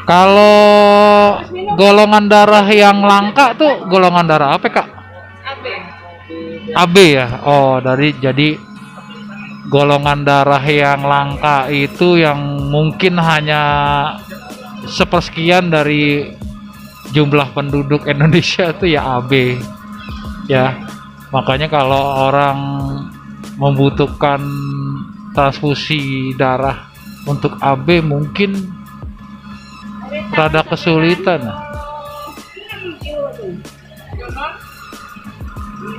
Kalau golongan darah yang langka tuh golongan darah apa, Kak? AB ya. Oh, jadi golongan darah yang langka itu yang mungkin hanya sepersekian dari jumlah penduduk Indonesia itu ya AB. Ya. Makanya kalau orang membutuhkan transfusi darah untuk AB mungkin rada kesulitan.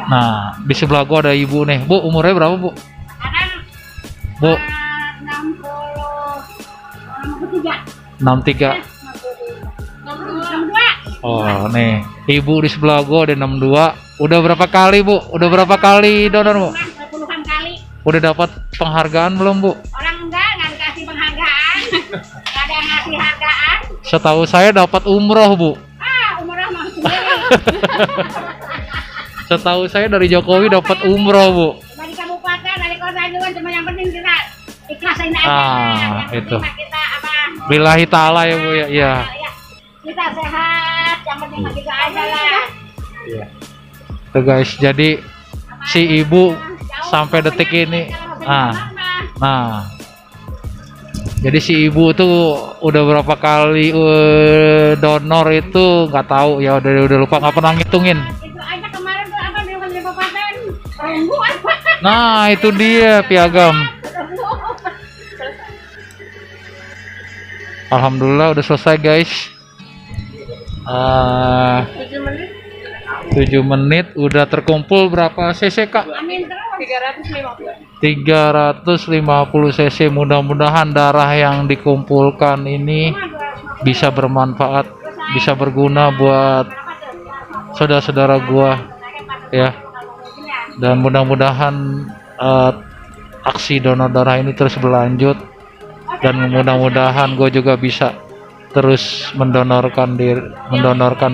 Nah, di sebelah gua ada ibu nih. Bu, umurnya berapa, Bu? Bu, 63. Oh, nih. Ibu di sebelah gua ada 62. Udah berapa kali, Bu? Udah berapa kali donor, Bu? Puluhan kali. Udah dapat penghargaan belum, Bu? Orang enggak dikasih penghargaan. Enggak ada yang ngasih hargaan. Setahu saya dapat umroh, Bu. Umroh mah sendiri. Setahu saya dari Jokowi dapat umroh, Bu. Dari kabupaten, dari kota juga cuma yang penting kita ikhlasin aja. Yang Itu. kita apa? Billahi ta'ala ya, Bu ya. Iya. Kita sehat, yang penting kita aja lah. Iya. Tuh guys, jadi si ibu sampai detik ini nah jadi si ibu tuh udah berapa kali donor itu nggak tahu ya, udah lupa, nggak pernah ngitungin. Itu aja kemarin tuh apa di kabupaten perunggu apa? Nah itu dia Piagam. Alhamdulillah udah selesai guys. 7 menit udah terkumpul berapa cc, Kak? Amin terus 350 cc. Mudah-mudahan darah yang dikumpulkan ini bisa bermanfaat, bisa berguna buat saudara-saudara gua ya. Dan mudah-mudahan aksi donor darah ini terus berlanjut, dan mudah-mudahan gue juga bisa terus mendonorkan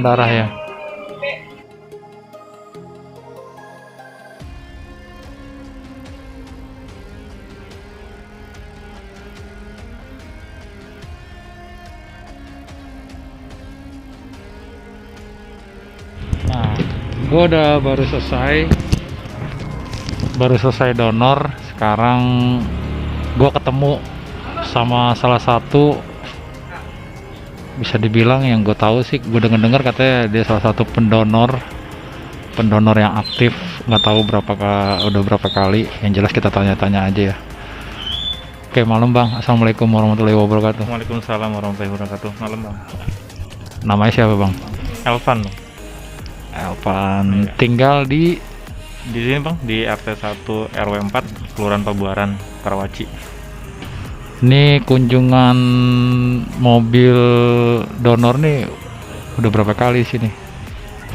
darah ya. Nah, gue udah baru selesai donor. Sekarang gue ketemu sama salah satu, bisa dibilang yang gue tahu sih, gue dengar katanya dia salah satu pendonor yang aktif. Nggak tahu udah berapa kali. Yang jelas kita tanya-tanya aja ya. Oke, malam Bang. Assalamualaikum warahmatullahi wabarakatuh. Waalaikumsalam warahmatullahi wabarakatuh. Malam Bang. Namanya siapa Bang? Elvan Bang. Elvan. Iya. Tinggal di Di sini Bang, di RT 1 RW 4 Kelurahan Pabuaran, Karawaci. Ini kunjungan mobil donor nih udah berapa kali sini?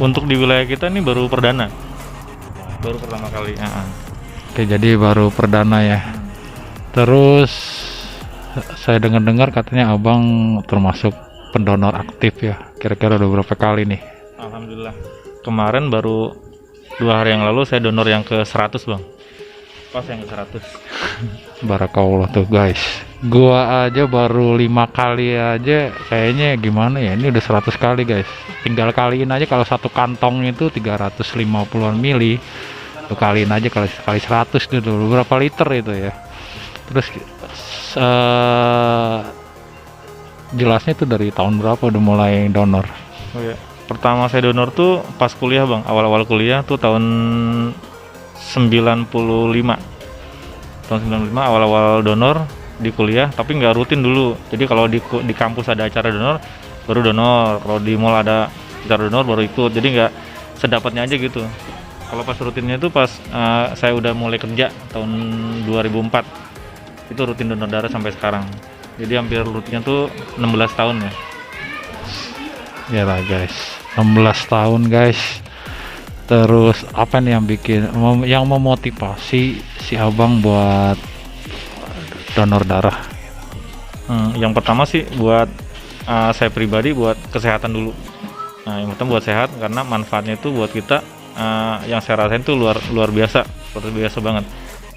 Untuk di wilayah kita ini baru perdana. Baru pertama kali. Oke, jadi baru perdana ya. Terus saya dengar katanya Abang termasuk pendonor aktif ya. Kira-kira udah berapa kali nih? Alhamdulillah. Kemarin baru 2 hari yang lalu saya donor yang ke 100 Bang. Pas yang ke 100. Barakallah tuh guys. Gua aja baru 5 kali aja kayaknya gimana ya. Ini udah 100 kali guys. Tinggal kaliin aja, kalau satu kantong itu 350-an mili. Tuh kaliin aja kali 100 itu berapa liter itu ya. Terus jelasnya itu dari tahun berapa udah mulai donor? Oh ya. Pertama saya donor tuh pas kuliah Bang. Awal-awal kuliah tuh tahun 95. Tahun 95 awal-awal donor di kuliah, tapi nggak rutin dulu. Jadi kalau di kampus ada acara donor baru donor, kalau di mall ada acara donor baru ikut. Jadi nggak sedapatnya aja gitu. Kalau pas rutinnya itu pas saya udah mulai kerja tahun 2004, itu rutin donor darah sampai sekarang. Jadi hampir rutinnya tuh 16 tahun ya. Ya lah guys, 16 tahun guys. Terus apa nih yang memotivasi si Abang buat donor darah? Yang pertama sih buat saya pribadi, buat kesehatan dulu. Nah, yang pertama buat sehat, karena manfaatnya itu buat kita yang saya rasain tuh luar biasa banget.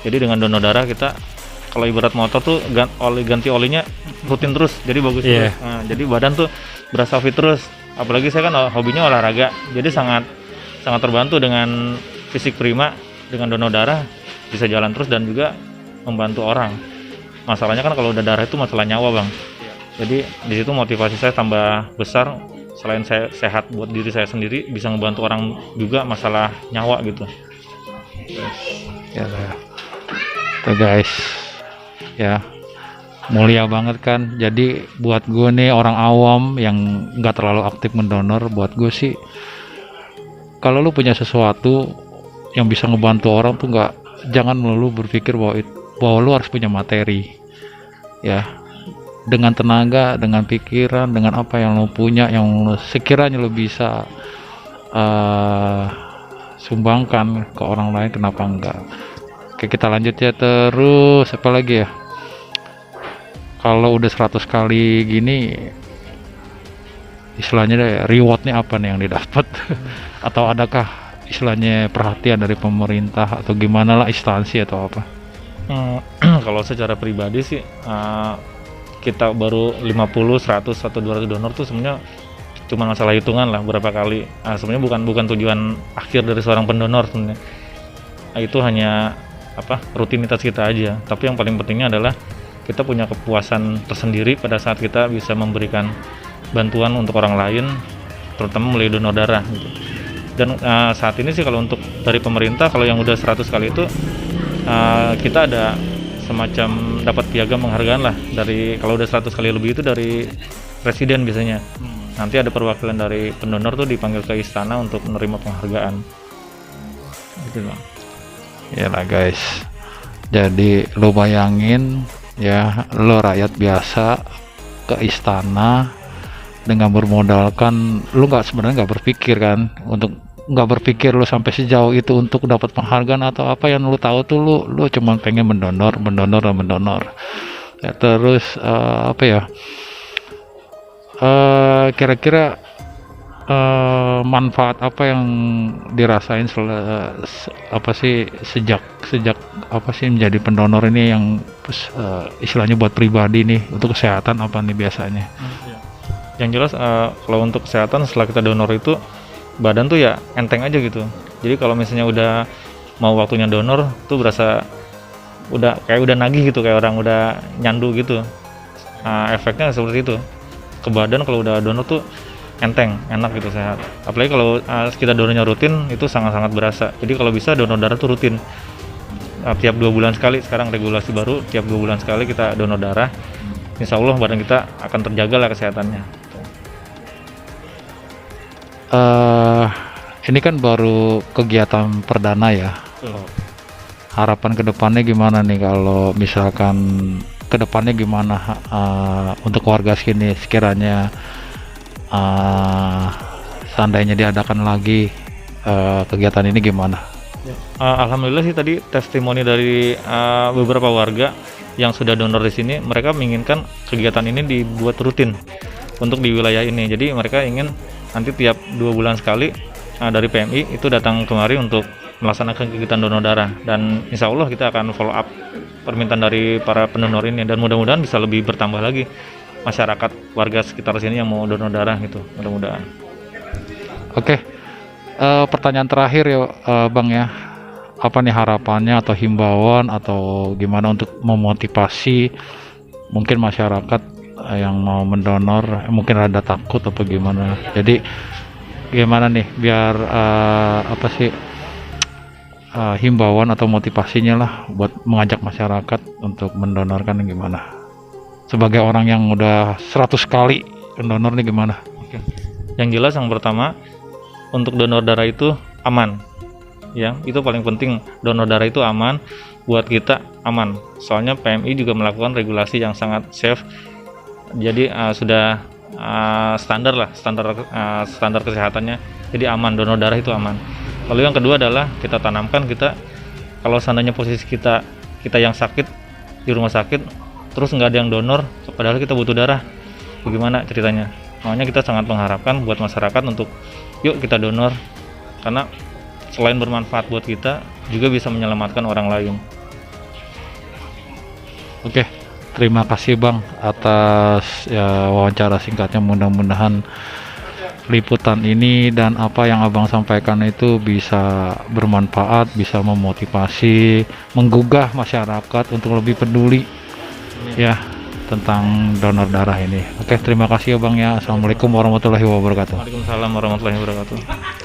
Jadi dengan donor darah kita kalau ibarat motor tuh ganti olinya rutin terus, jadi bagus Iya. terus. Nah, jadi badan tuh berasa fit terus. Apalagi saya kan hobinya olahraga, jadi sangat terbantu dengan fisik prima, dengan donor darah bisa jalan terus dan juga membantu orang. Masalahnya kan kalau udah darah itu masalah nyawa, Bang. Jadi di situ motivasi saya tambah besar. Selain saya sehat buat diri saya sendiri, bisa ngebantu orang juga masalah nyawa gitu. Ya lah. Tuh guys, ya mulia banget kan. Jadi buat gue nih orang awam yang nggak terlalu aktif mendonor, buat gue sih kalau lu punya sesuatu yang bisa ngebantu orang tuh jangan melulu berpikir bahwa lu harus punya materi. Ya, dengan tenaga, dengan pikiran, dengan apa yang lu punya, yang sekiranya lu bisa sumbangkan ke orang lain, kenapa enggak. Oke, kita lanjut ya. Terus apa lagi ya, kalau udah 100 kali gini istilahnya deh, rewardnya apa nih yang didapat? Atau adakah istilahnya perhatian dari pemerintah atau gimana lah, instansi atau apa? Kalau secara pribadi sih kita baru 50, 100 atau 200 donor tuh sebenarnya cuma masalah hitungan lah berapa kali. Sebenarnya bukan tujuan akhir dari seorang pendonor sebenarnya. Itu hanya rutinitas kita aja. Tapi yang paling pentingnya adalah kita punya kepuasan tersendiri pada saat kita bisa memberikan bantuan untuk orang lain, terutama melalui donor darah gitu. Dan saat ini sih kalau untuk dari pemerintah, kalau yang udah 100 kali itu kita ada semacam dapat piagam penghargaan lah, dari kalau udah 100 kali lebih itu dari presiden biasanya. Nanti ada perwakilan dari pendonor tuh dipanggil ke istana untuk menerima penghargaan gitu Bang. Ya lah guys, jadi lo bayangin ya, lo rakyat biasa ke istana dengan bermodalkan lo sebenarnya nggak berpikir kan, nggak berpikir lo sampai sejauh itu untuk dapat penghargaan atau apa. Yang lo tahu tuh lo cuma pengen mendonor ya. Terus kira-kira manfaat apa yang dirasain sejak menjadi pendonor ini, yang istilahnya buat pribadi nih, untuk kesehatan apa nih biasanya? Yang jelas kalau untuk kesehatan setelah kita donor itu badan tuh ya enteng aja gitu. Jadi kalau misalnya udah mau waktunya donor tuh berasa udah nagih gitu, kayak orang udah nyandu gitu. Efeknya seperti itu ke badan. Kalau udah donor tuh enteng, enak gitu, sehat. Apalagi kalau kita donornya rutin, itu sangat-sangat berasa. Jadi kalau bisa donor darah tuh rutin, tiap 2 bulan sekali. Sekarang regulasi baru, tiap 2 bulan sekali kita donor darah. Insya Allah badan kita akan terjaga lah kesehatannya. Ini kan baru kegiatan perdana ya. Harapan kedepannya gimana nih, kalau misalkan kedepannya gimana untuk warga sini, sekiranya seandainya diadakan lagi kegiatan ini gimana? Alhamdulillah sih tadi testimoni dari beberapa warga yang sudah donor di sini, mereka menginginkan kegiatan ini dibuat rutin untuk di wilayah ini. Jadi mereka ingin nanti tiap 2 bulan sekali dari PMI itu datang kemari untuk melaksanakan kegiatan donor darah, dan insya Allah kita akan follow up permintaan dari para pendonor ini, dan mudah-mudahan bisa lebih bertambah lagi masyarakat warga sekitar sini yang mau donor darah gitu, mudah-mudahan. Oke, pertanyaan terakhir ya Bang ya, apa nih harapannya atau himbauan atau gimana untuk memotivasi mungkin masyarakat yang mau mendonor, mungkin rada takut apa gimana? Jadi gimana nih biar himbauan atau motivasinya lah buat mengajak masyarakat untuk mendonorkan, gimana? Sebagai orang yang udah 100 kali mendonor nih gimana? Yang jelas yang pertama, untuk donor darah itu aman. Ya, itu paling penting. Donor darah itu aman, buat kita aman. Soalnya PMI juga melakukan regulasi yang sangat safe. Jadi sudah standar kesehatannya. Jadi aman, donor darah itu aman. Lalu yang kedua adalah kita tanamkan, kalau seandainya posisi kita yang sakit di rumah sakit, terus nggak ada yang donor, padahal kita butuh darah, bagaimana ceritanya? Makanya kita sangat mengharapkan buat masyarakat untuk yuk kita donor, karena selain bermanfaat buat kita, juga bisa menyelamatkan orang lain. Oke, terima kasih Bang atas ya wawancara singkatnya. Mudah-mudahan liputan ini dan apa yang Abang sampaikan itu bisa bermanfaat, bisa memotivasi, menggugah masyarakat untuk lebih peduli ya tentang donor darah ini. Oke, terima kasih ya Bang ya. Assalamualaikum warahmatullahi wabarakatuh. Waalaikumsalam warahmatullahi wabarakatuh.